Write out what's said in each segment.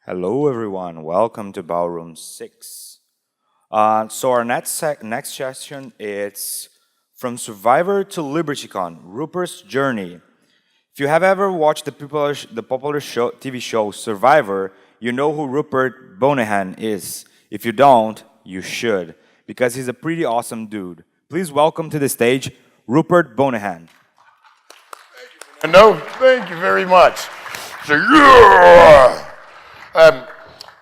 Hello, everyone. Welcome to Ballroom 6. So our next session is From Survivor to LibertyCon, Rupert's Journey. If you have ever watched the popular TV show Survivor, you know who Rupert Boneham is. If you don't, you should, because he's a pretty awesome dude. Please welcome to the stage, Rupert Boneham. No, thank you very much. So, yeah!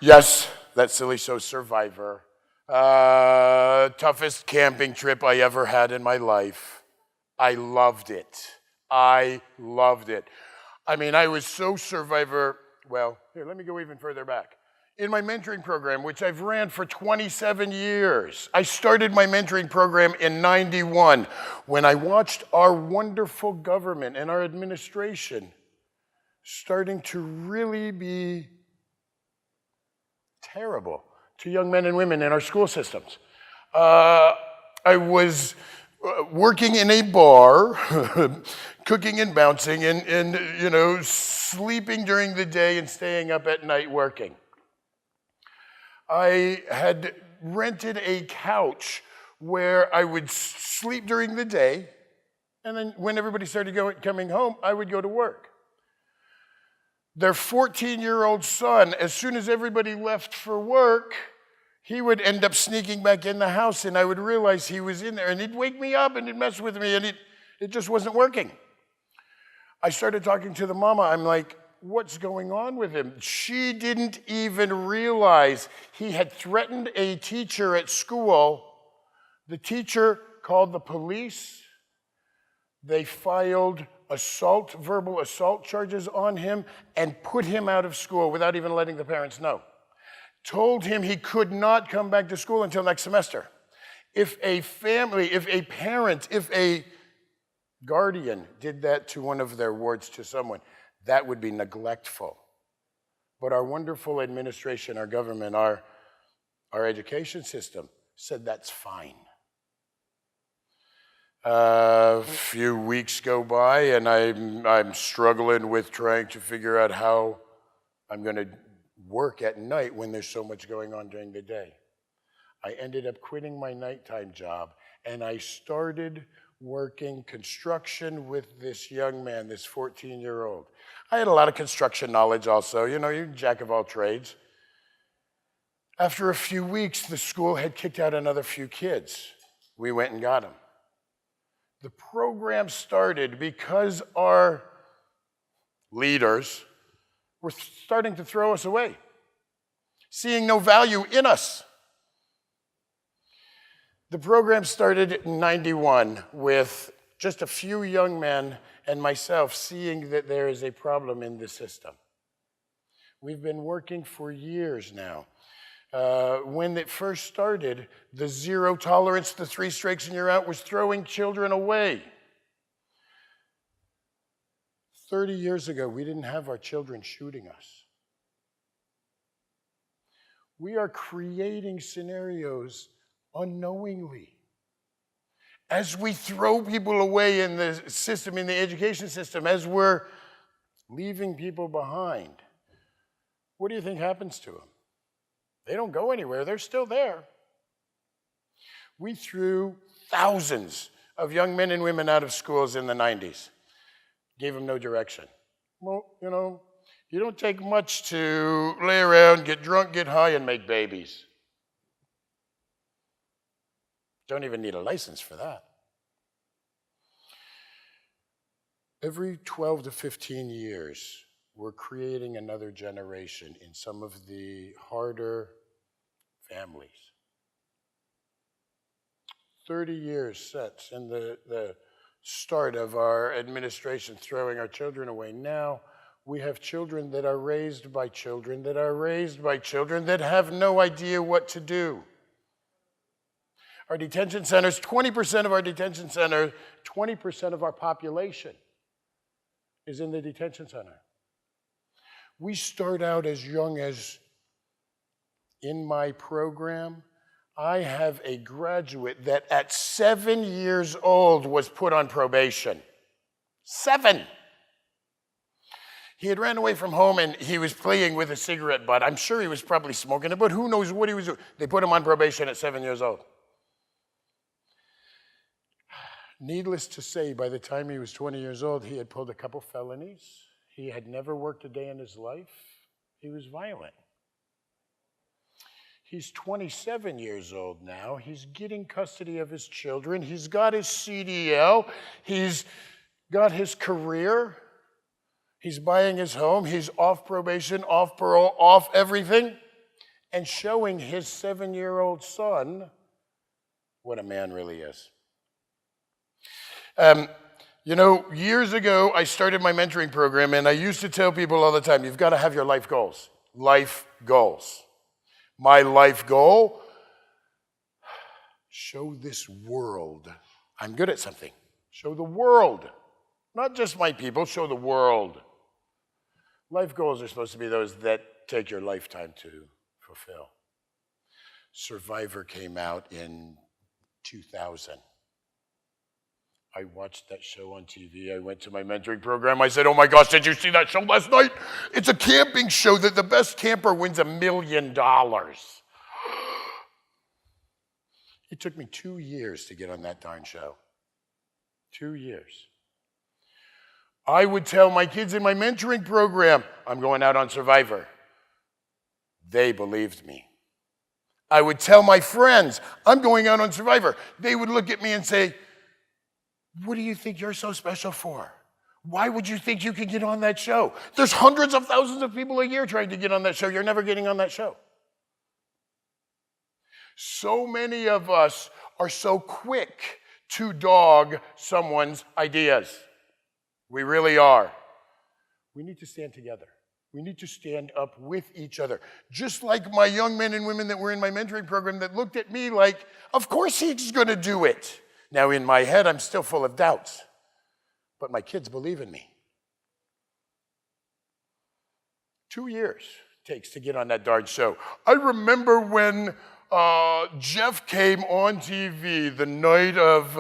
Yes, that silly show Survivor. Toughest camping trip I ever had in my life. I loved it. I loved it. I mean, I was so Survivor, well, here, let me go even further back. In my mentoring program, which I've ran for 27 years, I started my mentoring program in '91 when I watched our wonderful government and our administration starting to really be terrible to young men and women in our school systems. I was working in a bar, cooking and bouncing, and you know, sleeping during the day and staying up at night working. I had rented a couch where I would sleep during the day, and then when everybody started coming home, I would go to work. Their 14-year-old son, as soon as everybody left for work, he would end up sneaking back in the house, and I would realize he was in there, and he'd wake me up, and he'd mess with me, and it just wasn't working. I started talking to the mama. I'm like, what's going on with him? She didn't even realize he had threatened a teacher at school. The teacher called the police. They filed verbal assault charges on him and put him out of school without even letting the parents know. Told him he could not come back to school until next semester. If a family, if a parent, if a guardian did that to one of their wards to someone, that would be neglectful. But our wonderful administration, our government, our education system said that's fine. A few weeks go by, and I'm struggling with trying to figure out how I'm going to work at night when there's so much going on during the day. I ended up quitting my nighttime job, and I started working construction with this young man, this 14-year-old. I had a lot of construction knowledge also. You know, you're jack of all trades. After a few weeks, the school had kicked out another few kids. We went and got them. The program started because our leaders were starting to throw us away, seeing no value in us. The program started in '91 with just a few young men and myself seeing that there is a problem in the system. We've been working for years now. When it first started, the zero tolerance, the 3 strikes and you're out, was throwing children away. 30 years ago, we didn't have our children shooting us. We are creating scenarios unknowingly. As we throw people away in the system, in the education system, as we're leaving people behind, what do you think happens to them? They don't go anywhere. They're still there. We threw thousands of young men and women out of schools in the '90s. Gave them no direction. Well, you know, you don't take much to lay around, get drunk, get high, and make babies. Don't even need a license for that. Every 12 to 15 years, we're creating another generation in some of the harder families. 30 years since, in the start of our administration throwing our children away. Now, we have children that are raised by children that are raised by children that have no idea what to do. Our detention centers, 20% of our detention center, 20% of our population is in the detention center. We start out as young as, in my program, I have a graduate that at 7 years old was put on probation. 7. He had ran away from home and he was playing with a cigarette butt. I'm sure he was probably smoking it, but who knows what he was doing. They put him on probation at 7 years old. Needless to say, by the time he was 20 years old, he had pulled a couple felonies. He had never worked a day in his life. He was violent. He's 27 years old now. He's getting custody of his children. He's got his CDL. He's got his career. He's buying his home. He's off probation, off parole, off everything, and showing his 7-year-old son what a man really is. You know, years ago, I started my mentoring program, and I used to tell people all the time, you've got to have your life goals. Life goals. My life goal, show this world I'm good at something. Show the world. Not just my people, show the world. Life goals are supposed to be those that take your lifetime to fulfill. Survivor came out in 2000. I watched that show on TV. I went to my mentoring program. I said, oh my gosh, did you see that show last night? It's a camping show that the best camper wins $1 million. It took me 2 years to get on that darn show. 2 years. I would tell my kids in my mentoring program, I'm going out on Survivor. They believed me. I would tell my friends, I'm going out on Survivor. They would look at me and say, what do you think you're so special for? Why would you think you could get on that show? There's hundreds of thousands of people a year trying to get on that show. You're never getting on that show. So many of us are so quick to dog someone's ideas. We really are. We need to stand together. We need to stand up with each other. Just like my young men and women that were in my mentoring program that looked at me like, of course he's going to do it. Now, in my head, I'm still full of doubts, but my kids believe in me. 2 years it takes to get on that darn show. I remember when Jeff came on TV the night of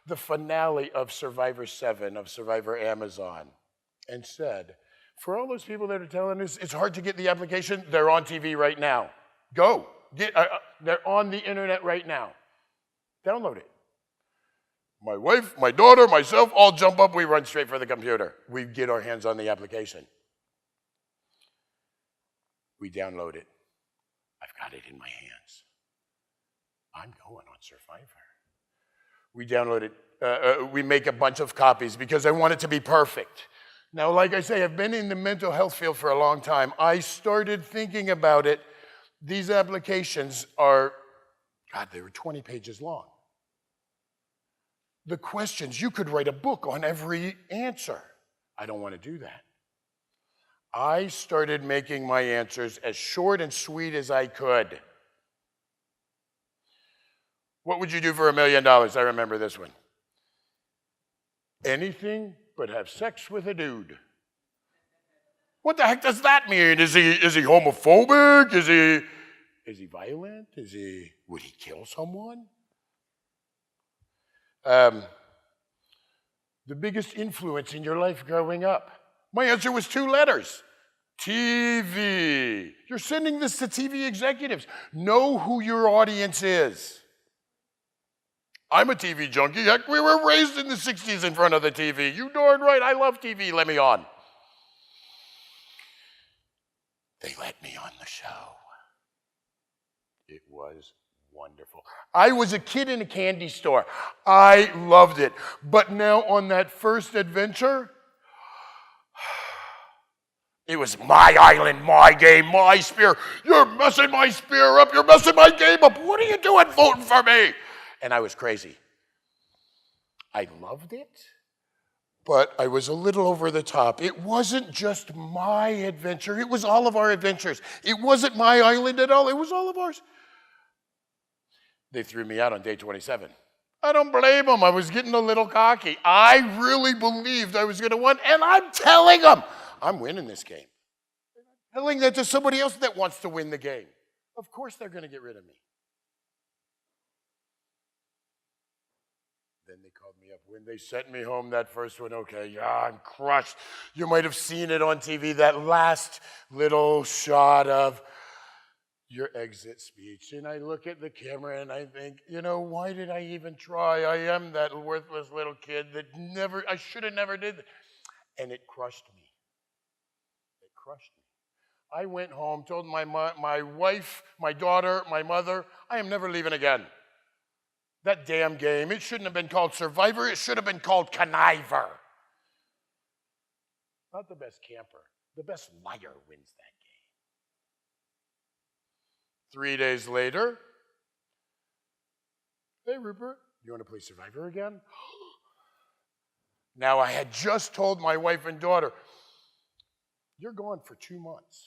the finale of Survivor 7, of Survivor Amazon, and said, for all those people that are telling us it's hard to get the application, they're on TV right now. Go. They're on the internet right now. Download it. My wife, my daughter, myself, all jump up, we run straight for the computer. We get our hands on the application. We download it. I've got it in my hands. I'm going on Survivor. We download it. We make a bunch of copies because I want it to be perfect. Now, like I say, I've been in the mental health field for a long time. I started thinking about it. These applications are, God, they were 20 pages long. The questions, you could write a book on every answer. I don't want to do that. I started making my answers as short and sweet as I could. What would you do for $1 million? I remember this one. Anything but have sex with a dude. What the heck does that mean? Is he homophobic? Is he violent? Would he kill someone? The biggest influence in your life growing up. My answer was 2 letters. TV. You're sending this to TV executives. Know who your audience is. I'm a TV junkie. Heck, we were raised in the 60s in front of the TV. You darn right, I love TV. Let me on. They let me on the show. It was wonderful. I was a kid in a candy store. I loved it. But now on that first adventure, it was my island, my game, my spear. You're messing my spear up. You're messing my game up. What are you doing voting for me? And I was crazy. I loved it, but I was a little over the top. It wasn't just my adventure. It was all of our adventures. It wasn't my island at all. It was all of ours. They threw me out on day 27. I don't blame them. I was getting a little cocky. I really believed I was going to win, and I'm telling them, I'm winning this game. I'm telling that to somebody else that wants to win the game. Of course they're going to get rid of me. Then they called me up. When they sent me home, that first one, okay, yeah, I'm crushed. You might have seen it on TV, that last little shot of your exit speech. And I look at the camera and I think, why did I even try? I am that worthless little kid that I should have never did that. And it crushed me. It crushed me. I went home, told my wife, my daughter, my mother, I am never leaving again. That damn game, it shouldn't have been called Survivor, it should have been called Conniver. Not the best camper, the best liar wins that game. 3 days later, hey Rupert, you want to play Survivor again? Now I had just told my wife and daughter, you're gone for 2 months.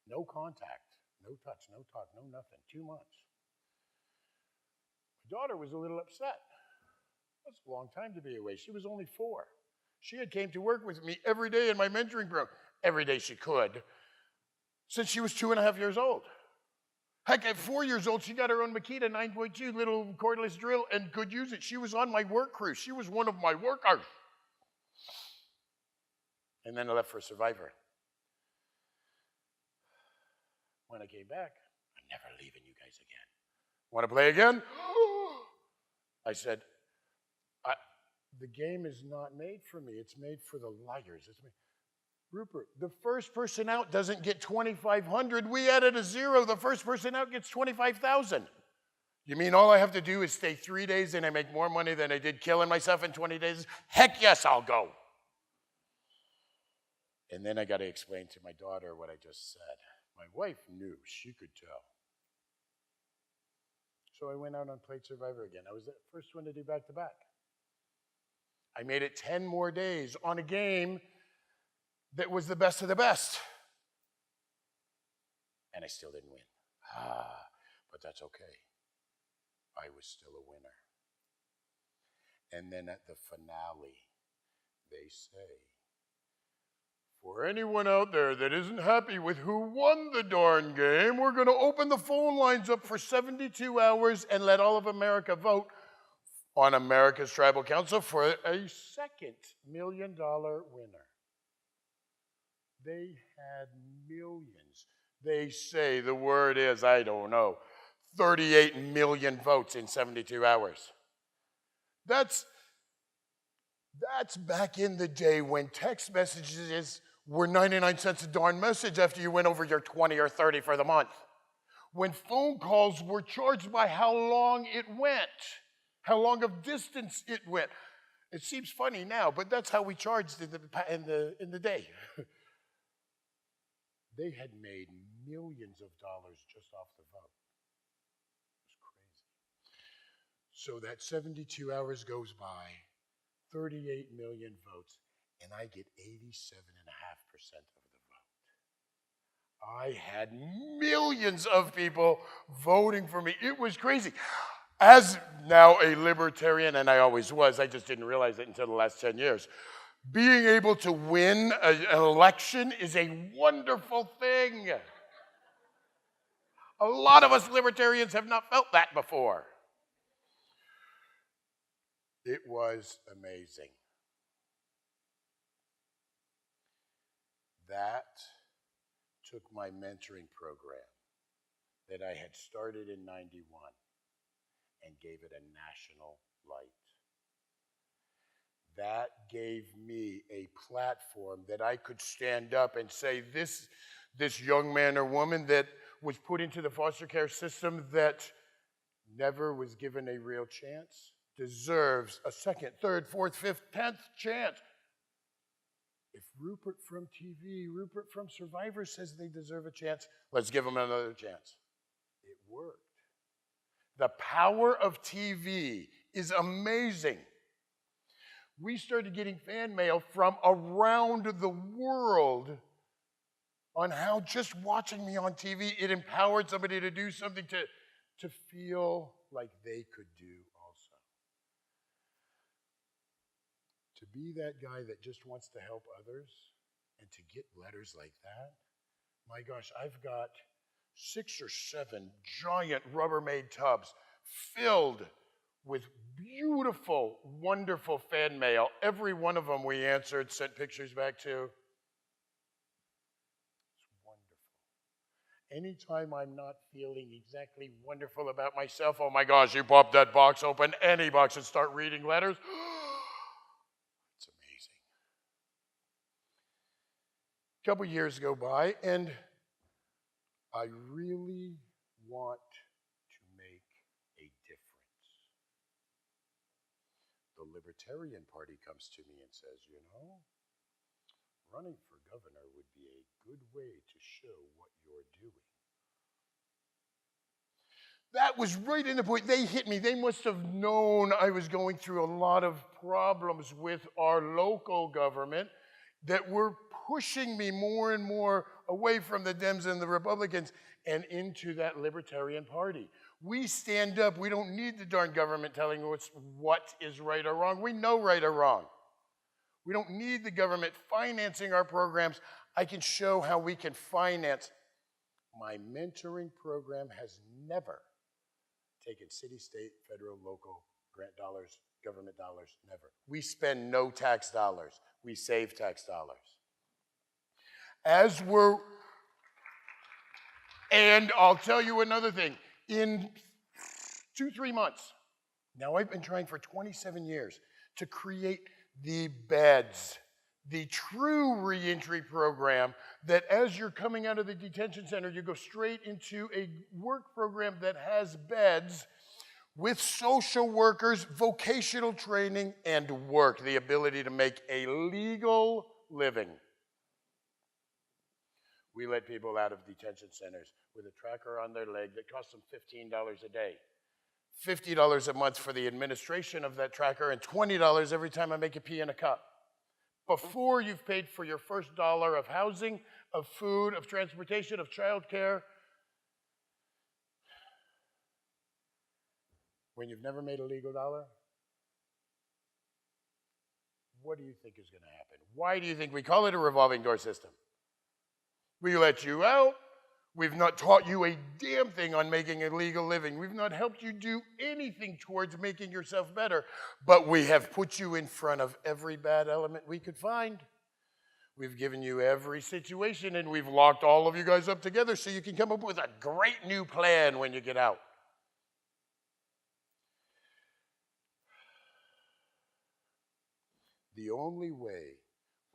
No contact, no touch, no talk, no nothing, 2 months. My daughter was a little upset. That's a long time to be away. She was only 4. She had came to work with me every day in my mentoring program. Every day she could, since she was 2.5 years old. Heck, at 4 years old, she got her own Makita 9.2 little cordless drill and could use it. She was on my work crew. She was one of my workers. And then I left for Survivor. When I came back, I'm never leaving you guys again. Want to play again? I said, the game is not made for me. It's made for the liars. Rupert, the first person out doesn't get 2,500. We added a 0. The first person out gets 25,000. You mean all I have to do is stay 3 days and I make more money than I did killing myself in 20 days? Heck yes, I'll go. And then I got to explain to my daughter what I just said. My wife knew. She could tell. So I went out and played Survivor again. I was the first one to do back-to-back. I made it 10 more days on a game that was the best of the best. And I still didn't win. But that's okay. I was still a winner. And then at the finale, they say, for anyone out there that isn't happy with who won the darn game, we're going to open the phone lines up for 72 hours and let all of America vote on America's Tribal Council for a second $1 million winner. They had millions. They say the word is, I don't know, 38 million votes in 72 hours. That's back in the day when text messages were 99 cents a darn message after you went over your 20 or 30 for the month. When phone calls were charged by how long it went, how long of distance it went. It seems funny now, but that's how we charged in the day. They had made millions of dollars just off the vote. It was crazy. So that 72 hours goes by, 38 million votes, and I get 87.5% of the vote. I had millions of people voting for me. It was crazy. As now a libertarian, and I always was, I just didn't realize it until the last 10 years, being able to win an election is a wonderful thing. A lot of us libertarians have not felt that before. It was amazing. That took my mentoring program that I had started in 91 and gave it a national light. That gave me a platform that I could stand up and say, this young man or woman that was put into the foster care system that never was given a real chance deserves a second, third, fourth, fifth, 10th chance. If Rupert from TV, Rupert from Survivor says they deserve a chance, let's give them another chance. It worked. The power of TV is amazing. We started getting fan mail from around the world on how just watching me on TV, it empowered somebody to do something to feel like they could do also. To be that guy that just wants to help others and to get letters like that, my gosh, I've got 6 or 7 giant Rubbermaid tubs filled with beautiful, wonderful fan mail. Every one of them we answered, sent pictures back to. It's wonderful. Anytime I'm not feeling exactly wonderful about myself, oh my gosh, you pop that box open, any box, and start reading letters. It's amazing. A couple years go by, and I really want to make a difference. The Libertarian Party comes to me and says, you know, running for governor would be a good way to show what you're doing. That was right in the point. They hit me. They must have known I was going through a lot of problems with our local government that were pushing me more and more away from the Dems and the Republicans and into that Libertarian Party. We stand up. We don't need the darn government telling us what is right or wrong. We know right or wrong. We don't need the government financing our programs. I can show how we can finance. My mentoring program has never taken city, state, federal, local, grant dollars, government dollars, never. We spend no tax dollars. We save tax dollars. And I'll tell you another thing. In 2-3 months, now I've been trying for 27 years to create the beds, the true reentry program that as you're coming out of the detention center, you go straight into a work program that has beds with social workers, vocational training, and work, the ability to make a legal living. We let people out of detention centers with a tracker on their leg that costs them $15 a day. $50 a month for the administration of that tracker, and $20 every time I make you pee in a cup. Before you've paid for your first dollar of housing, of food, of transportation, of childcare. When you've never made a legal dollar, what do you think is going to happen? Why do you think we call it a revolving door system? We let you out. We've not taught you a damn thing on making a legal living. We've not helped you do anything towards making yourself better, but we have put you in front of every bad element we could find. We've given you every situation, and we've locked all of you guys up together so you can come up with a great new plan when you get out. The only way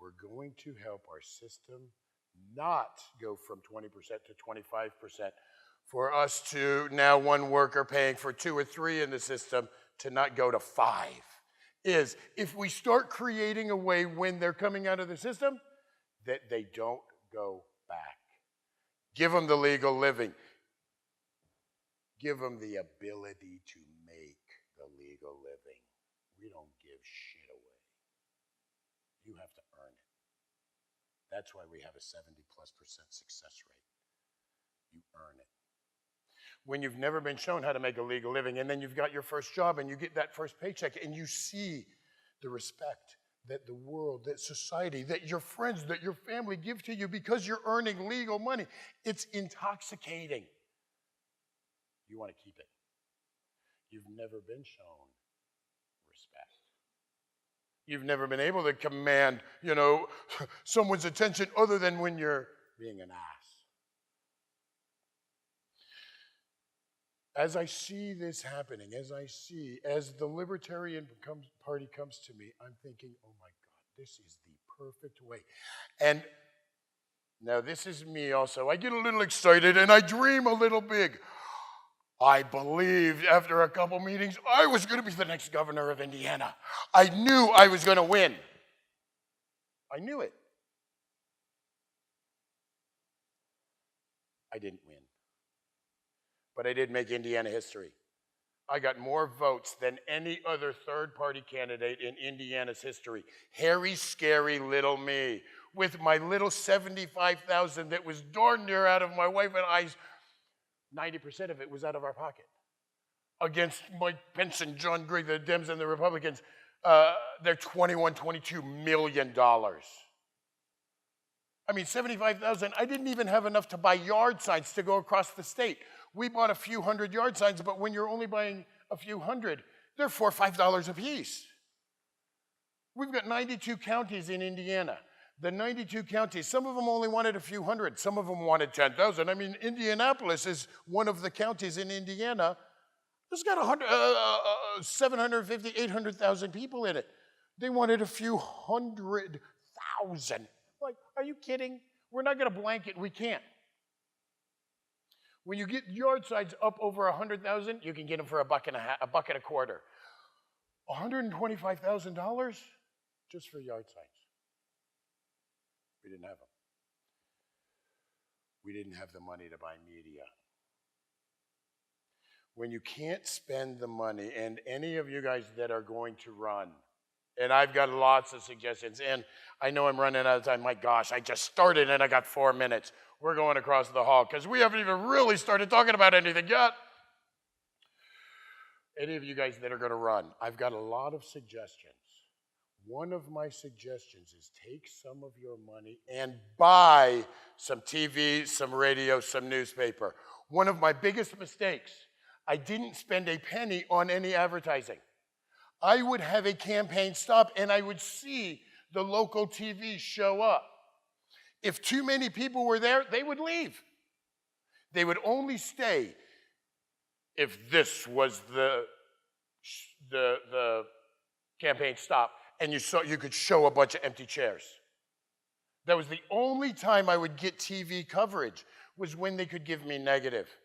we're going to help our system not go from 20% to 25%, for us to now one worker paying for 2 or 3 in the system to not go to 5, is if we start creating a way when they're coming out of the system that they don't go back. Give them the legal living. Give them the ability to make the legal living. We don't give shit away. You have to earn it. That's why we have a 70+% success rate. You earn it. When you've never been shown how to make a legal living, and then you've got your first job and you get that first paycheck and you see the respect that the world, that society, that your friends, that your family give to you because you're earning legal money, it's intoxicating. You want to keep it. You've never been shown respect. You've never been able to command, someone's attention other than when you're being an ass. As I see this happening, as the Libertarian Party comes to me, I'm thinking, oh my God, this is the perfect way. And now this is me also. I get a little excited and I dream a little big. I believed after a couple meetings I was going to be the next governor of Indiana. I knew I was going to win. I knew it. I didn't win. But I did make Indiana history. I got more votes than any other third-party candidate in Indiana's history. Hairy, scary little me, with my little 75,000 that was darn near out of my wife and I's. 90% of it was out of our pocket. Against Mike Pence and John Gray, the Dems and the Republicans, they're $21-22 million. I mean, 75,000, I didn't even have enough to buy yard signs to go across the state. We bought a few hundred yard signs, but when you're only buying a few hundred, They're $4 or $5 a piece. We've got 92 counties in Indiana. The 92 counties, some of them only wanted a few hundred. Some of them wanted 10,000. I mean, Indianapolis is one of the counties in Indiana. It's got 750, 800,000 people in it. They wanted a few 100,000. Like, are you kidding? We're not going to blanket. We can't. When you get yard signs up over 100,000, you can get them for $1.50, $1.25. $125,000 just for yard signs. We didn't have them. We didn't have the money to buy media. When you can't spend the money, and any of you guys that are going to run, and I've got lots of suggestions, and I know I'm running out of time. My gosh, I just started and I got 4 minutes. We're going across the hall because we haven't even really started talking about anything yet. Any of you guys that are going to run, I've got a lot of suggestions. One of my suggestions is take some of your money and buy some TV, some radio, some newspaper. One of my biggest mistakes, I didn't spend a penny on any advertising. I would have a campaign stop and I would see the local TV show up. If too many people were there, they would leave. They would only stay if this was the campaign stop and you could show a bunch of empty chairs. That was the only time I would get TV coverage, was when they could give me negative.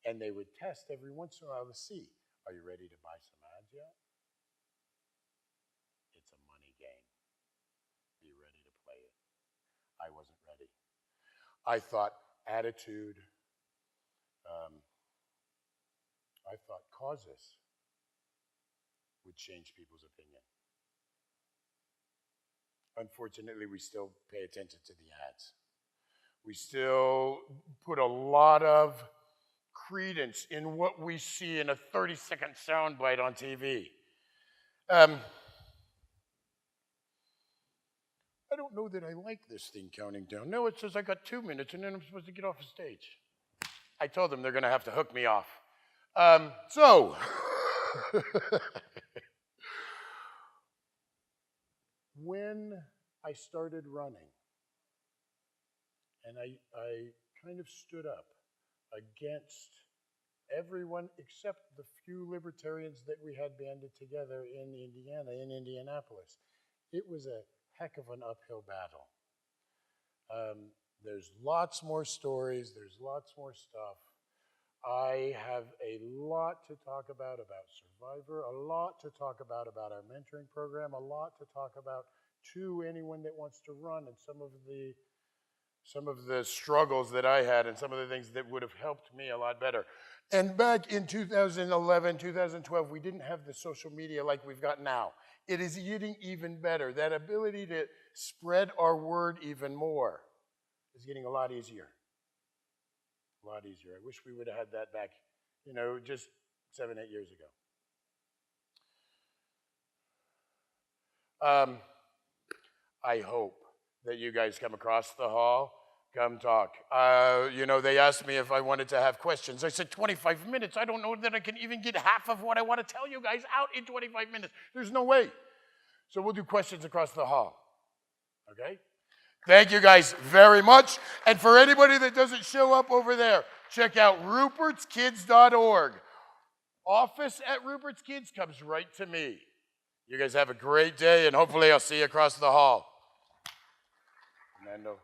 And they would test every once in a while to see, are you ready to buy some ads yet? It's a money game. Be ready to play it. I wasn't ready. I thought attitude, I thought causes would change people's opinion. Unfortunately, we still pay attention to the ads. We still put a lot of credence in what we see in a 30-second soundbite on TV. I don't know that I like this thing counting down. No, it says I got 2 minutes and then I'm supposed to get off the stage. I told them they're going to have to hook me off. When I started running, and I kind of stood up against everyone except the few libertarians that we had banded together in Indiana, in Indianapolis, it was a heck of an uphill battle. There's lots more stories, there's lots more stuff. I have a lot to talk about Survivor, a lot to talk about our mentoring program, a lot to talk about to anyone that wants to run, and some of the struggles that I had and some of the things that would have helped me a lot better. And back in 2011, 2012, we didn't have the social media like we've got now. It is getting even better. That ability to spread our word even more is getting a lot easier. A lot easier. I wish we would have had that back, just 7, 8 years ago. I hope that you guys come across the hall, come talk. They asked me if I wanted to have questions. I said 25 minutes. I don't know that I can even get half of what I want to tell you guys out in 25 minutes. There's no way. So we'll do questions across the hall. Okay? Thank you guys very much. And for anybody that doesn't show up over there, check out rupertskids.org. Office at Rupert's Kids comes right to me. You guys have a great day, and hopefully I'll see you across the hall. Nando.